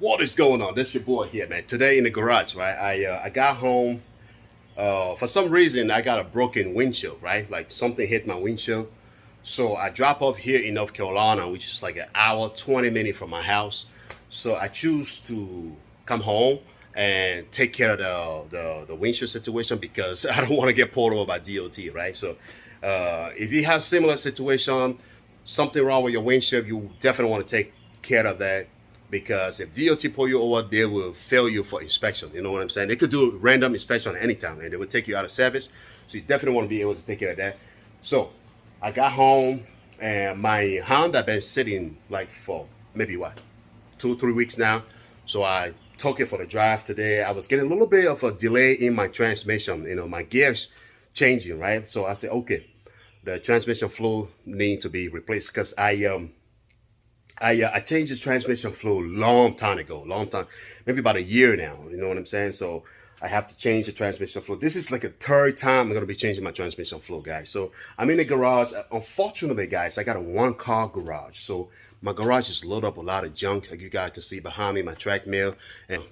What is going on? This your boy here, man. Today in the garage, right? I got home. For some reason, I got a broken windshield, right? Like something hit my windshield. So I drop off here in North Carolina, which is like an hour, 20 minutes from my house. So I choose to come home and take care of the windshield situation because I don't want to get pulled over by DOT, right? So if you have similar situation, something wrong with your windshield, you definitely want to take care of that because if DOT pull you over, they will fail you for inspection. You know what I'm saying? They could do random inspection anytime and they will take you out of service. So you definitely want to be able to take care of that. So I got home and my Honda been sitting like for maybe what, 2-3 weeks now. So I took it for the drive today. I was getting a little bit of a delay in my transmission. You know, my gears changing, right? So I said, okay, the transmission fluid need to be replaced because I changed the transmission fluid long time ago, maybe about a year now. You know what I'm saying? So I have to change the transmission fluid. This is like a third time I'm gonna be changing my transmission fluid, guys. So I'm in the garage. Unfortunately, guys, I got a one-car garage. So my garage is loaded up with a lot of junk, like you guys can see behind me, my track mill. And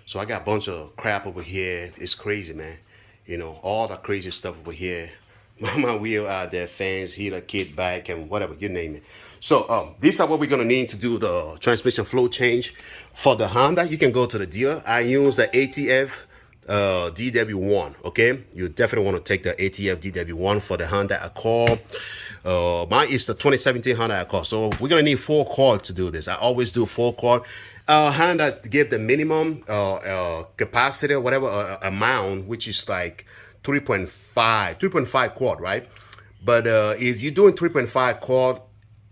so I got a bunch of crap over here. It's crazy, man. You know, all the crazy stuff over here. My wheel out there, fans, heater, kit back, and whatever, you name it. So these are what we're gonna need to do the transmission flow change for the Honda. You can go to the dealer. I use the ATF DW1. Okay, you definitely want to take the ATF DW1 for the Honda Accord. Mine is the 2017 Honda Accord. So we're gonna need 4 cords to do this. I always do 4 cord. Honda give the minimum capacity or whatever amount, which is like 3.5 quad, right? But if you're doing 3.5 quad,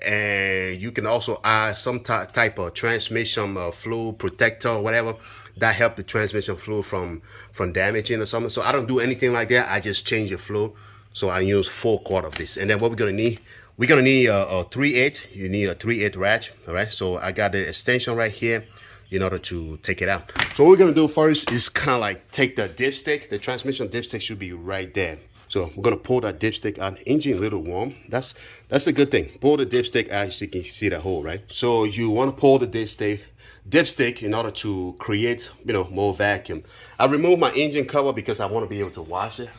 and you can also add some type of transmission fluid protector or whatever that help the transmission fluid from damaging or something. So I don't do anything like that. I just change the fluid. So I use 4 quart of this. And then what we're gonna need a 3/8. You need a 3/8 ratchet. All right, so I got the extension right here in order to take it out. So what we're gonna do first is kind of like take the dipstick. The transmission dipstick should be right there. So we're gonna pull that dipstick out. Engine a little warm. That's a good thing. Pull the dipstick out so you can see the hole, right? So you want to pull the dipstick in order to create, you know, more vacuum. I removed my engine cover because I want to be able to wash it.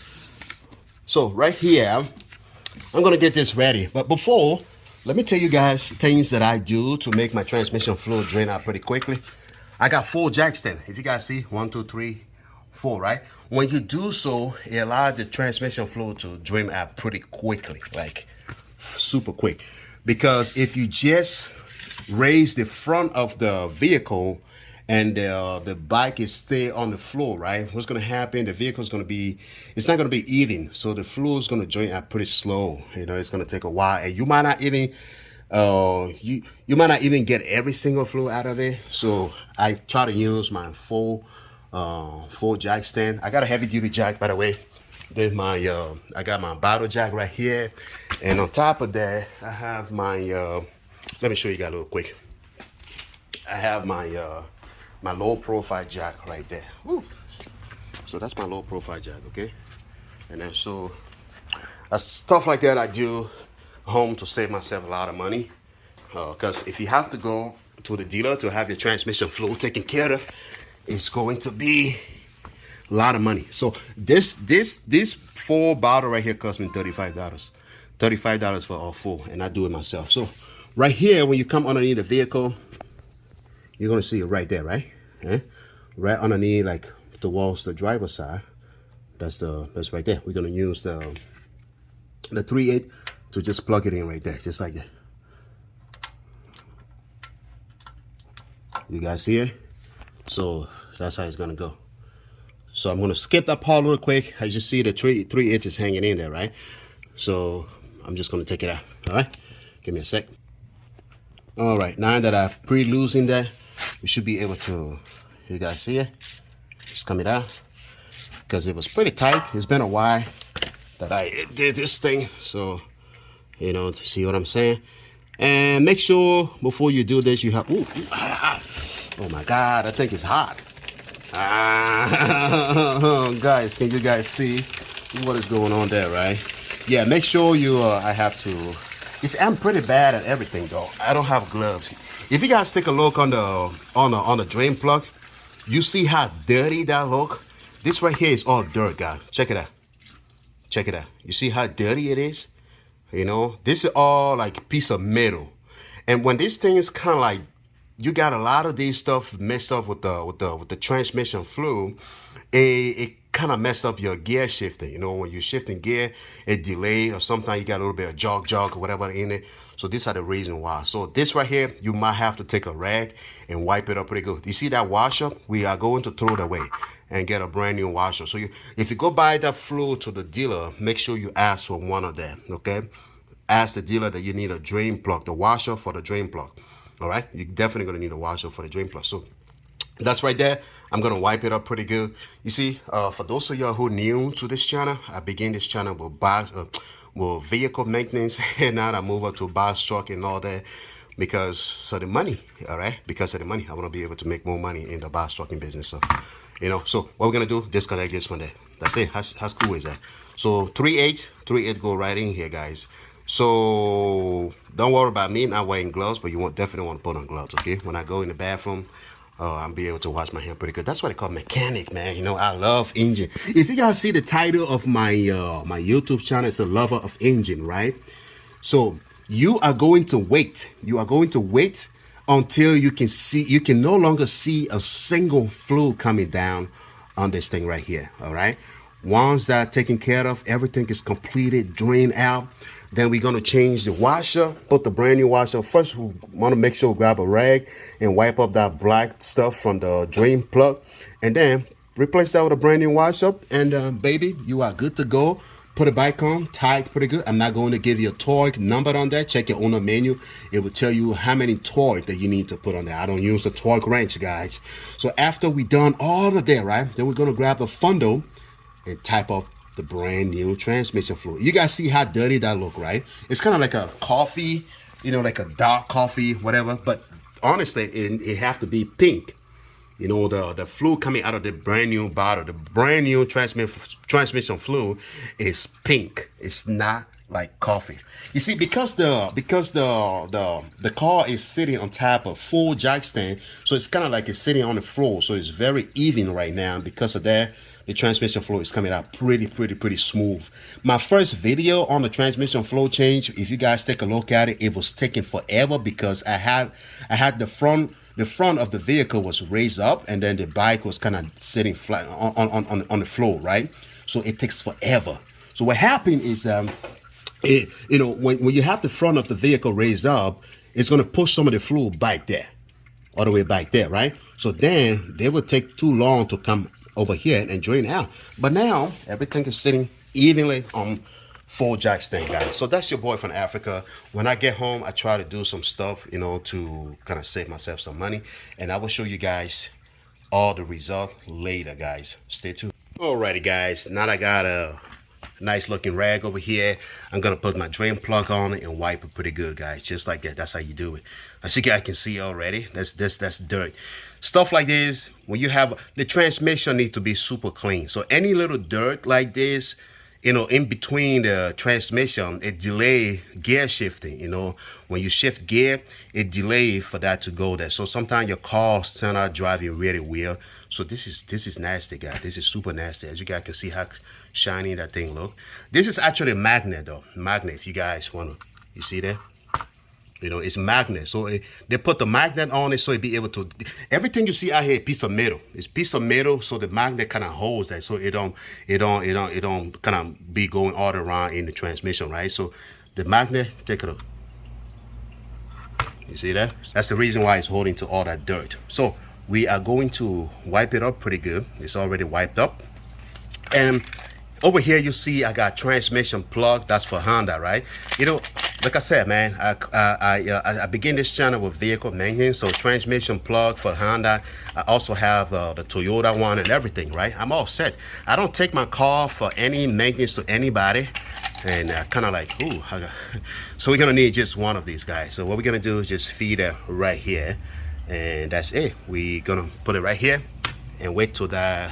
So right here, I'm gonna get this ready. But before, let me tell you guys things that I do to make my transmission fluid drain out pretty quickly. I got 4 jack stands. If you guys see, 1, 2, 3, 4, right? When you do so, it allows the transmission fluid to drain out pretty quickly, like super quick. Because if you just raise the front of the vehicle and the bike is stay on the floor, right? What's gonna happen? The vehicle's gonna be, it's not gonna be even. So the fluid is gonna drain out pretty slow. You know, it's gonna take a while, and you might not even you might not even get every single fluid out of it. So I try to use my full jack stand. I got a heavy duty jack, by the way. There's my I got my bottle jack right here, and on top of that I have my let me show you guys a little quick. I have my my low profile jack right there. Woo. So that's my low profile jack, okay? And then so stuff like that I do home to save myself a lot of money, because if you have to go to the dealer to have your transmission fluid taken care of, it's going to be a lot of money. So this 4 bottle right here cost me $35. $35 for all 4, and I do it myself. So right here, when you come underneath the vehicle, you're gonna see it right there, right? Right underneath, like towards the driver's side. That's right there. We're gonna use the 3/8 to just plug it in right there, just like that. You guys see it? So that's how it's gonna go. So I'm gonna skip that part real quick. As you see, the 3/8 is hanging in there, right? So I'm just gonna take it out. All right, give me a sec. All right, now that I pre-loosened that, we should be able to, you guys see it? Just coming out, because it was pretty tight. It's been a while that I did this thing, so you know, see what I'm saying. And make sure before you do this, you have, oh my God, I think it's hot. Guys, can you guys see what is going on there, right? Yeah, make sure you, I have to, I'm pretty bad at everything though. I don't have gloves. If you guys take a look on the drain plug, you see how dirty that look. This right here is all dirt, guys. Check it out. Check it out. You see how dirty it is? You know, this is all like piece of metal. And when this thing is kind of like, you got a lot of these stuff messed up with the transmission fluid, it kind of messed up your gear shifting. You know, when you're shifting gear, it delay, or sometimes you got a little bit of jog or whatever in it. So these are the reason why. So this right here, you might have to take a rag and wipe it up pretty good. You see that washer? We are going to throw it away and get a brand new washer. So if you go buy that fluid to the dealer, make sure you ask for one of them, okay? Ask the dealer that you need a drain plug, the washer for the drain plug. All right, you're definitely gonna need a washer for the drain plug. So that's right there. I'm gonna wipe it up pretty good. You see, for those of y'all who are new to this channel, I began this channel with vehicle maintenance, and now I move up to box truck and all that because of the money. All right, because of the money, I want to be able to make more money in the box trucking business. So, you know, so what we're gonna do, disconnect this one there. That's it. How cool is that? So 3/8 go right in here, guys. So don't worry about me not wearing gloves, but you definitely want to put on gloves, okay? When I go in the bathroom, I'll be able to wash my hand pretty good. That's what they call mechanic, man. You know, I love engine. If you guys see the title of my my YouTube channel, it's a lover of engine, right? So you are going to wait. You are going to wait until you can no longer see a single fluid coming down on this thing right here, all right? Once that's taken care of, everything is completed, drained out. Then we're gonna change the washer, put the brand new washer. First, we wanna make sure we grab a rag and wipe up that black stuff from the drain plug. And then replace that with a brand new washer. And baby, you are good to go. Put it back on, tight pretty good. I'm not going to give you a torque number on that. Check your owner menu. It will tell you how many torque that you need to put on there. I don't use a torque wrench, guys. So after we done all of that, right, then we're gonna grab a funnel and type up the brand new transmission fluid. You guys see how dirty that look, right? It's kind of like a coffee, you know, like a dark coffee, whatever. But honestly, it have to be pink. You know, the fluid coming out of the brand new bottle, the brand new transmission fluid is pink. It's not like coffee. You see, because the car is sitting on top of full jack stand, so it's kind of like it's sitting on the floor. So it's very even right now. Because of that, the transmission flow is coming out pretty smooth. My first video on the transmission flow change, if you guys take a look at it, it was taking forever because I had the front of the vehicle was raised up, and then the bike was kind of sitting flat on the floor, right? So it takes forever. So what happened is, you know, when you have the front of the vehicle raised up, it's going to push some of the fluid back there, all the way back there, right? So then they would take too long to come over here and drain out. But now everything is sitting evenly on full jack stand, guys. So that's your boy from Africa. When I get home, I try to do some stuff, you know, to kind of save myself some money, and I will show you guys all the result later, guys. Stay tuned. Alrighty, guys, now I got a nice looking rag over here. I'm gonna put my drain plug on it and wipe it pretty good, guys, just like that. That's how you do it. As you guys can see already, that's dirt. Stuff like this, when you have the transmission, need to be super clean. So any little dirt like this, you know, in between the transmission, it delay gear shifting. You know, when you shift gear, it delay for that to go there. So sometimes your car turn out driving really weird. So this is nasty, guys. This is super nasty. As you guys can see how shiny that thing look. This is actually a magnet, though. Magnet, if you guys wanna, you see that? You know, it's magnet. So they put the magnet on it so it be able to, everything you see out here, piece of metal. It's piece of metal, so the magnet kind of holds that, so it don't kind of be going all around in the transmission, right? So the magnet, take a look. You see that? That's the reason why it's holding to all that dirt. So we are going to wipe it up pretty good. It's already wiped up. And over here you see I got transmission plug. That's for Honda, right? You know, like I said, man, I begin this channel with vehicle maintenance, so transmission plug for Honda. I also have the Toyota one and everything, right? I'm all set. I don't take my car for any maintenance to anybody, and kind of like, ooh, so we're gonna need just one of these guys. So what we're gonna do is just feed it right here, and that's it. We're gonna put it right here and wait till that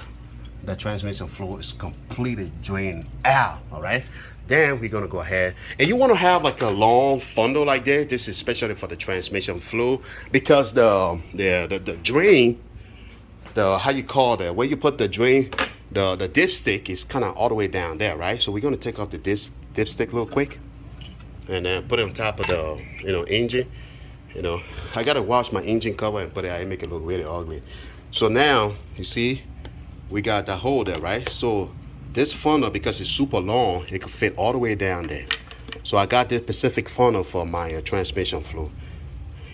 the transmission fluid is completely drained out. All right, then we're gonna go ahead, and you want to have like a long funnel like this. This is especially for the transmission fluid, because the drain, the, how you call that, where you put the drain, the dipstick is kind of all the way down there, right? So we're gonna take off the dipstick real quick, and then put it on top of the engine. I gotta wash my engine cover and put it out and make it look really ugly. So now you see we got the hole there, right? So this funnel, because it's super long, it can fit all the way down there. So I got this specific funnel for my transmission fluid.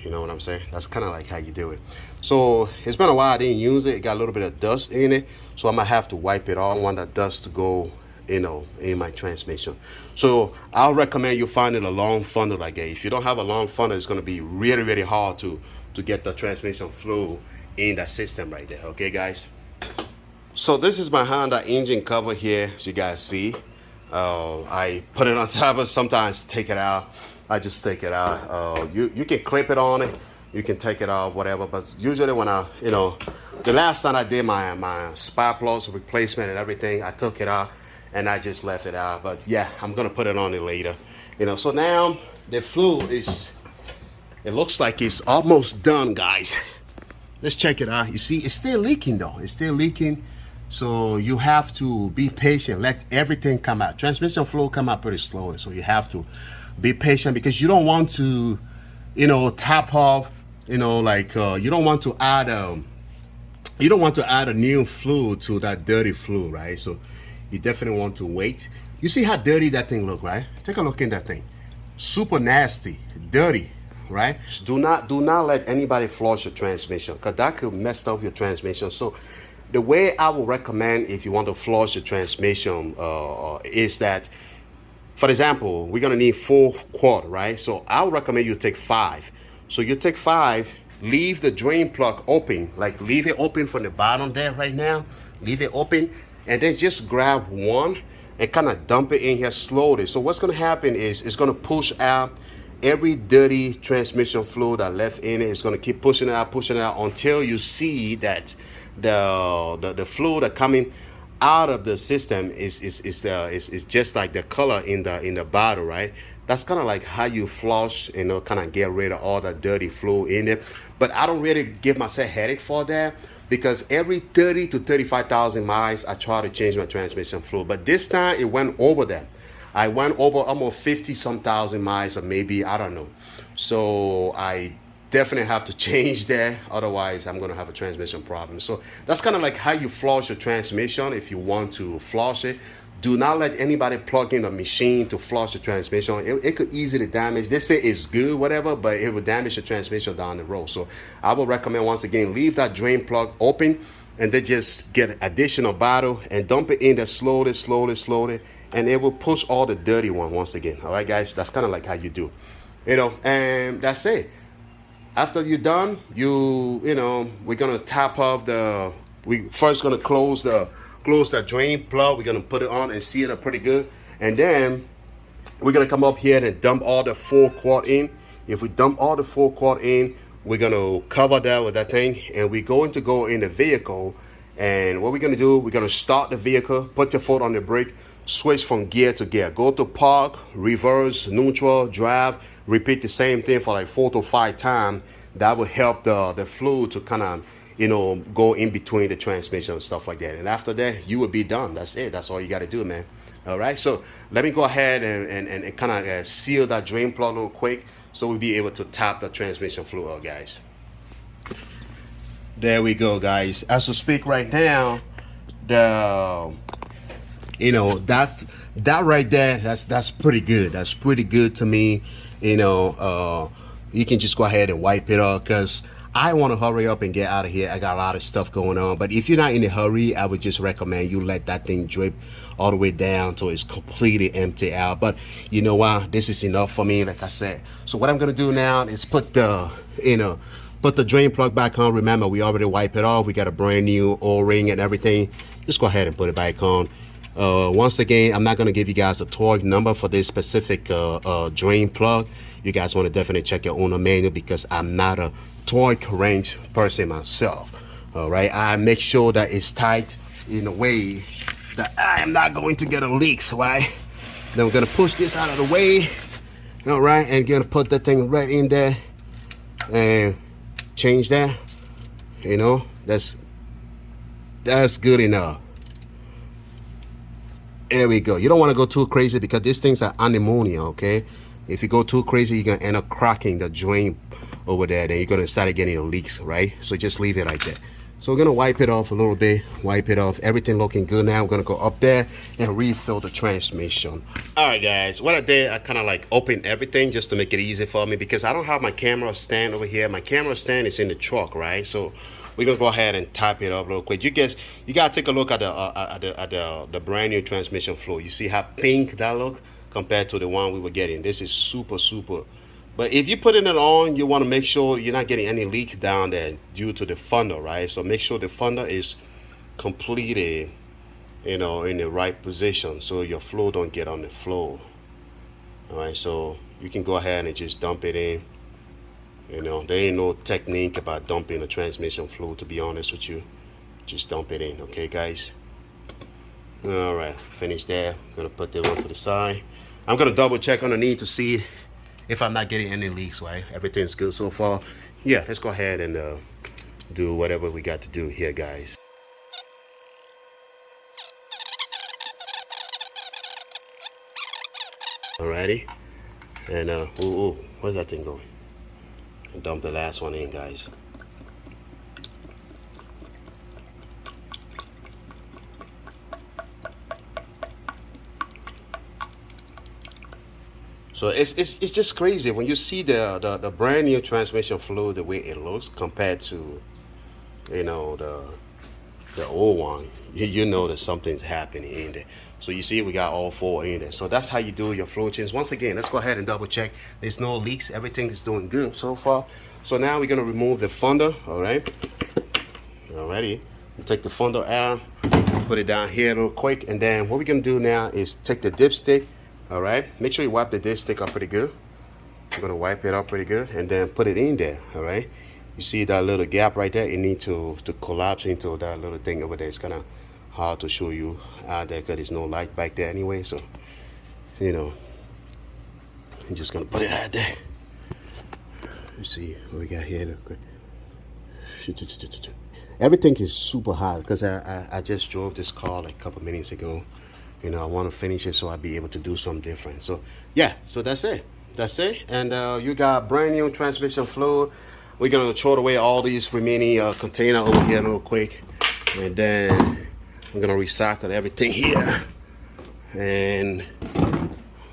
You know what I'm saying? That's kind of like how you do it. So it's been a while I didn't use it. It got a little bit of dust in it, so I'm gonna have to wipe it off. I want that dust to go in my transmission. So I'll recommend you finding a long funnel like that. If you don't have a long funnel, it's going to be really, really hard to get the transmission fluid in that system right there. Okay, guys? So this is my Honda engine cover here, as you guys see. I put it on top of, sometimes take it out. I just take it out. You can clip it on it. You can take it off, whatever. But usually when I, the last time I did my spark plugs replacement and everything, I took it out and I just left it out. But yeah, I'm gonna put it on it later. So now the fluid is, it looks like it's almost done, guys. Let's check it out. You see, it's still leaking though. It's still leaking. So you have to be patient. Let everything come out. Transmission fluid come out pretty slowly. So you have to be patient, because you don't want to, top off, you don't want to add a new fluid to that dirty fluid, right? So you definitely want to wait. You see how dirty that thing look, right? Take a look in that thing. Super nasty, dirty, right? Do not let anybody flush your transmission, because that could mess up your transmission. So the way I would recommend, if you want to flush your transmission, is that, for example, we're gonna need 4 quarts, right? So I would recommend you take 5. So you take 5, leave the drain plug open, like leave it open from the bottom there right now, leave it open, and then just grab one and kind of dump it in here slowly. So what's gonna happen is it's gonna push out every dirty transmission fluid that left in it. It's gonna keep pushing it out until you see that the fluid that coming out of the system is just like the color in the bottle, right? That's kind of like how you flush, kind of get rid of all the dirty fluid in it. But I don't really give myself a headache for that, because every 30 to 35,000 miles I try to change my transmission fluid. But this time it went over that. I went over almost 50 some thousand miles, or maybe, I don't know. So I definitely have to change that, otherwise I'm going to have a transmission problem. So that's kind of like how you flush your transmission. If you want to flush it, do not let anybody plug in a machine to flush the transmission. It could easily damage. They say it's good, whatever, but it will damage the transmission down the road. So I would recommend, once again, leave that drain plug open, and then just get an additional bottle and dump it in there slowly, and it will push all the dirty one once again. All right, guys, that's kind of like how you do, and that's it. After you're done, we're gonna top off we first gonna close the drain plug. We're gonna put it on and seal it pretty good, and then we're gonna come up here and dump all the 4 quart in. If we dump all the 4 quart in, we're gonna cover that with that thing, and we're going to go in the vehicle. And what we're gonna do, we're gonna start the vehicle, put your foot on the brake, switch from gear to gear, go to park, reverse, neutral, drive, repeat the same thing for like 4 to 5 times. That will help the fluid to kind of go in between the transmission and stuff like that. And after that, you will be done. That's it. That's all you got to do, man. All right, so let me go ahead and kind of seal that drain plug real quick, so we'll be able to tap the transmission fluid, guys. There we go, guys. As we speak right now, that right there, that's pretty good. That's pretty good to me. You can just go ahead and wipe it off, because I want to hurry up and get out of here. I got a lot of stuff going on. But if you're not in a hurry, I would just recommend you let that thing drip all the way down till it's completely empty out. But you know what? This is enough for me, like I said. So what I'm going to do now is put the drain plug back on. Remember, we already wiped it off. We got a brand new O-ring and everything. Just go ahead and put it back on. Once again, I'm not going to give you guys a torque number for this specific drain plug. You guys want to definitely check your owner manual, because I'm not a torque range person myself. All right, I make sure that it's tight, in a way that I am not going to get a leaks, right? Then we're gonna push this out of the way, all right, and gonna put that thing right in there and change that. You know, that's good enough. There we go. You don't want to go too crazy because these things are on ammonia, okay? If you go too crazy, you're gonna end up cracking the drain over there. Then you're gonna start getting leaks, right? So just leave it like that. So we're gonna wipe it off a little bit, wipe it off. Everything looking good now. We're gonna go up there and refill the transmission. All right, guys. What I did, I kind of like opened everything just to make it easy for me because I don't have my camera stand over here. My camera stand is in the truck, right? So we're gonna go ahead and type it up real quick. You gotta take a look at the brand new transmission fluid. You see how pink that look compared to the one we were getting. This is super. But if you put it on, you want to make sure you're not getting any leak down there due to the funnel, right? So make sure the funnel is completed, you know, in the right position so your fluid don't get on the floor. All right, so you can go ahead and just dump it in. You know, there ain't no technique about dumping the transmission fluid, to be honest with you. Just dump it in, okay, guys? All right, finish there. I'm gonna put that one to the side. I'm gonna double check underneath to see if I'm not getting any leaks, right? Everything's good so far. Yeah, let's go ahead and do whatever we got to do here, guys. Alrighty, and where's that thing going? And dump the last one in, guys. So it's just crazy when you see the brand new transmission fluid, the way it looks compared to, you know, the old one. You know that something's happening in there. So you see we got all four in there. So that's how you do your fluid change. Once again, let's go ahead and double check. There's no leaks. Everything is doing good so far. So now we're gonna remove the funnel. All right. Alrighty. Take the funnel out, put it down here real quick, and then what we're gonna do now is take the dipstick. All right, make sure you wipe the dipstick up pretty good. I'm gonna wipe it up pretty good and then put it in there. All right, you see that little gap right there? It needs to collapse into that little thing over there. It's kind of hard to show you out there because there's no light back there anyway. So, you know, I'm just gonna put it out there. Let's see what we got here. Everything is super hot because I just drove this car like a couple minutes ago. You know, I want to finish it so I'll be able to do something different. So yeah, so that's it. And you got brand new transmission fluid. We're gonna throw away all these remaining container over here real quick, and then I'm gonna recycle everything here. And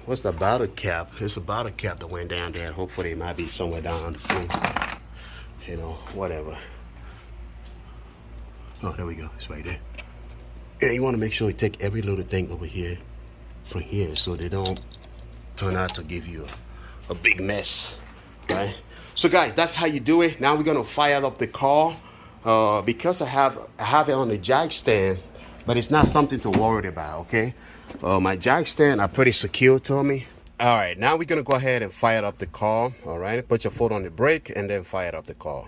what's the bottle cap? There's a bottle cap that went down there. Hopefully it might be somewhere down the floor. You know, whatever. Oh, there we go. It's right there. And you want to make sure you take every little thing over here from here so they don't turn out to give you a big mess, right? So guys, that's how you do it. Now we're gonna fire up the car because I have it on the jack stand, but it's not something to worry about, okay? My jack stand are pretty secure to me. All right, now we're gonna go ahead and fire up the car. All right, put your foot on the brake and then fire up the car.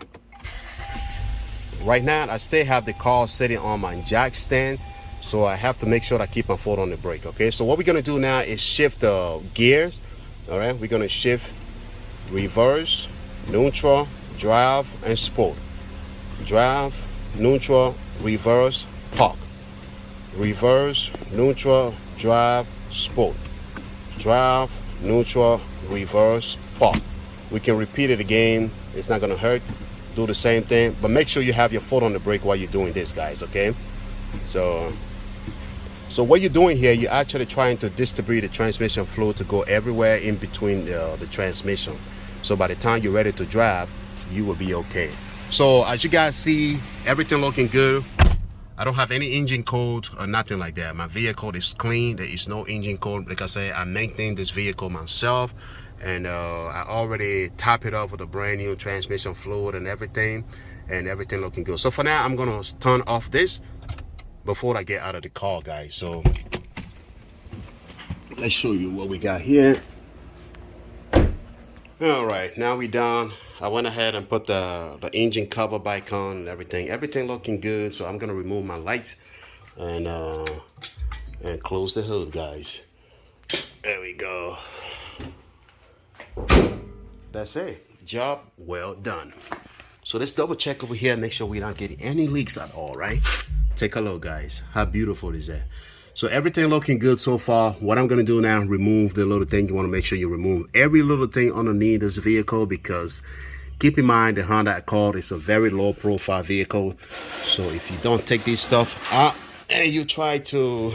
Right now, I still have the car sitting on my jack stand, so I have to make sure I keep my foot on the brake, okay? So what we're gonna do now is shift the gears, all right? We're gonna shift reverse, neutral, drive, and sport. Drive, neutral, reverse, park. Reverse, neutral, drive, sport. Drive, neutral, reverse, park. We can repeat it again. It's not gonna hurt. Do the same thing, but make sure you have your foot on the brake while you're doing this, guys, okay? So what you're doing here, you're actually trying to distribute the transmission fluid to go everywhere in between the transmission. So by the time you're ready to drive, you will be okay. So as you guys see, everything looking good. I don't have any engine code or nothing like that. My vehicle is clean. There is no engine code. Like I said, I maintain this vehicle myself, and I already top it up with a brand new transmission fluid and everything looking good. So for now, I'm gonna turn off this before I get out of the car, guys. So let's show you what we got here. All right, now we done. I went ahead and put the engine cover back on and everything looking good. So I'm gonna remove my lights. and close the hood, guys. There we go. That's it. Job well done. So let's double check over here, make sure we don't get any leaks at all, right? Take a look, guys. How beautiful is that? So everything looking good so far. What I'm gonna do now, remove the little thing. You wanna make sure you remove every little thing underneath this vehicle, because keep in mind the Honda Accord is a very low profile vehicle. So if you don't take this stuff out and you try to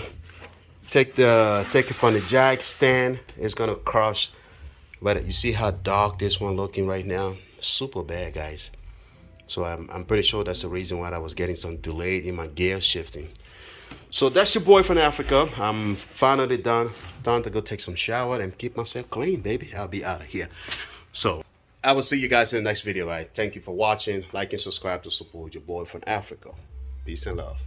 take it from the jack stand, it's gonna crush. But you see how dark this one looking right now? Super bad, guys. So I'm pretty sure that's the reason why I was getting some delayed in my gear shifting. So that's your boy from Africa. I'm finally done. Time to go take some shower and keep myself clean, baby. I'll be out of here. So I will see you guys in the next video, right? Thank you for watching. Like and subscribe to support your boy from Africa. Peace and love.